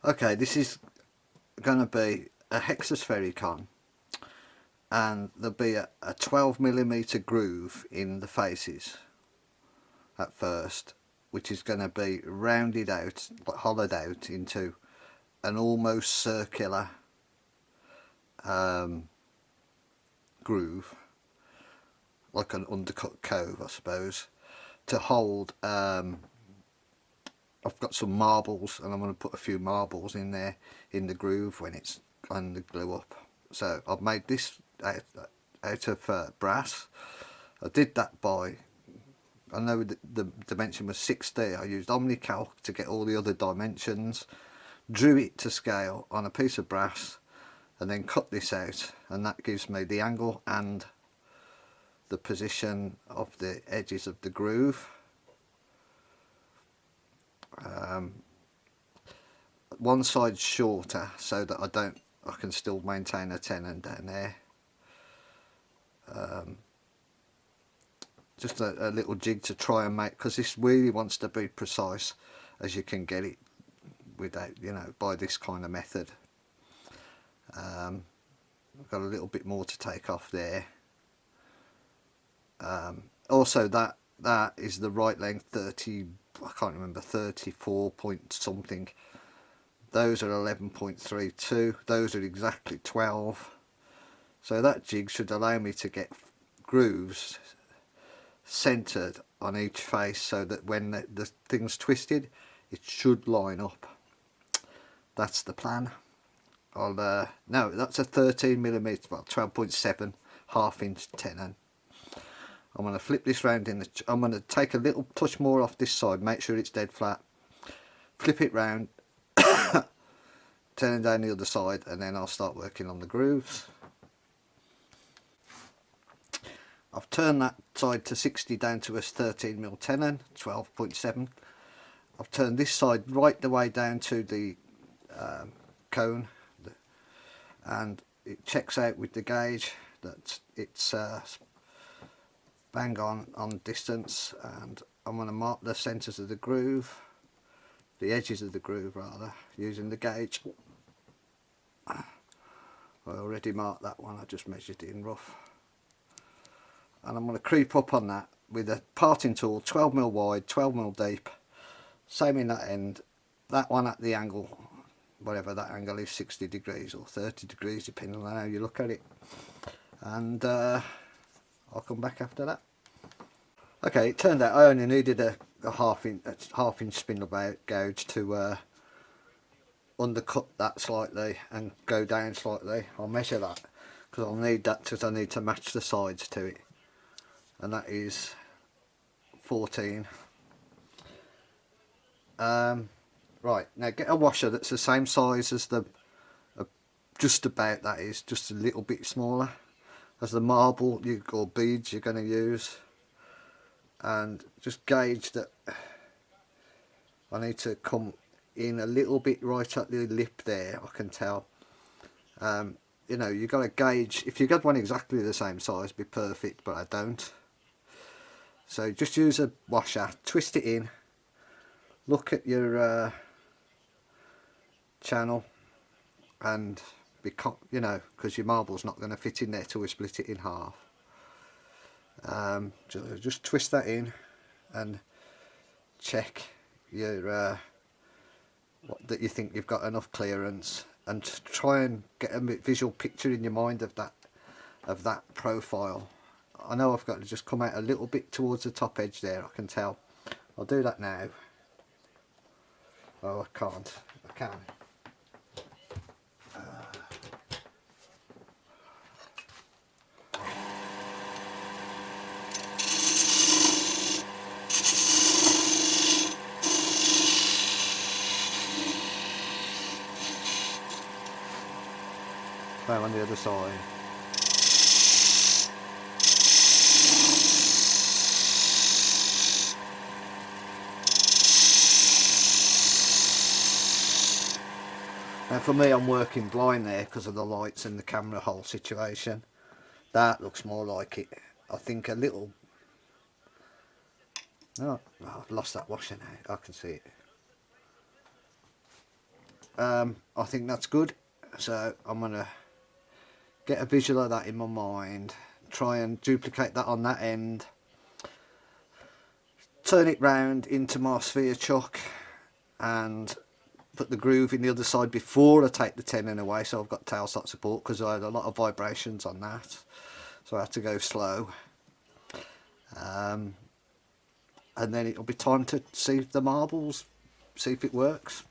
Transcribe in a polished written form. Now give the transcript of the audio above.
Okay, this is going to be a Hexasphericon, and there'll be a 12mm groove in the faces at first, which is going to be rounded out, hollowed out into an almost circular groove, like an undercut cove, I suppose, to hold. I've got some marbles, and I'm going to put a few marbles in there in the groove when it's on the glue up. So I've made this out of brass. I did that by, I know the dimension was 60. I used OmniCalc to get all the other dimensions, drew it to scale on a piece of brass, and then cut this out, and that gives me the angle and the position of the edges of the groove. One side's shorter so that I can still maintain a tenon down there. Just a little jig to try and make, because this really wants to be precise as you can get it without, by this kind of method. I've got a little bit more to take off there. Also that is the right length, 30, I can't remember, 34 point something. Those are 11.32, those are exactly 12. So that jig should allow me to get grooves centered on each face, so that when the thing's twisted, it should line up. That's the plan. No, that's a 13mm, well, 12.7 half-inch tenon. I'm going to flip this round I'm going to take a little touch more off this side, make sure it's dead flat, flip it round, turn it down the other side, and then I'll start working on the grooves. I've turned that side to 60 down to a 13mm tenon, 12.7. I've turned this side right the way down to the cone, and it checks out with the gauge that it's bang on distance, and I'm going to mark the centres of the groove, the edges of the groove rather, using the gauge. I already marked that one, I just measured it in rough. And I'm going to creep up on that with a parting tool, 12mm wide, 12mm deep, same in that end, that one at the angle, whatever that angle is, 60 degrees or 30 degrees depending on how you look at it, and I'll come back after that. Okay, it turned out I only needed a half inch spindle gouge to undercut that slightly and go down slightly. I'll measure that because I'll need that, because I need to match the sides to it, and that is 14. Right, now get a washer that's the same size as the just about, that is, just a little bit smaller as the marble or beads you're going to use, and just gauge that I need to come in a little bit right at the lip there. I can tell. You've got to gauge. If you got one exactly the same size, be perfect, but I don't. So just use a washer, twist it in, look at your channel, and because your marble's not going to fit in there till we split it in half. Just twist that in and check your that you think you've got enough clearance, and try and get a visual picture in your mind of that profile. I know I've got to just come out a little bit towards the top edge there, I can tell. I'll do that now. Oh, I can't. I can. Same on the other side. Now for me, I'm working blind there because of the lights and the camera hole situation. That looks more like it. I think a little... Oh, I've lost that washer now. I can see it. I think that's good, so I'm going to get a visual of that in my mind, try and duplicate that on that end, turn it round into my sphere chuck and put the groove in the other side before I take the tenon away, so I've got tailstock support, because I had a lot of vibrations on that, so I had to go slow. And then it'll be time to see the marbles, see if it works.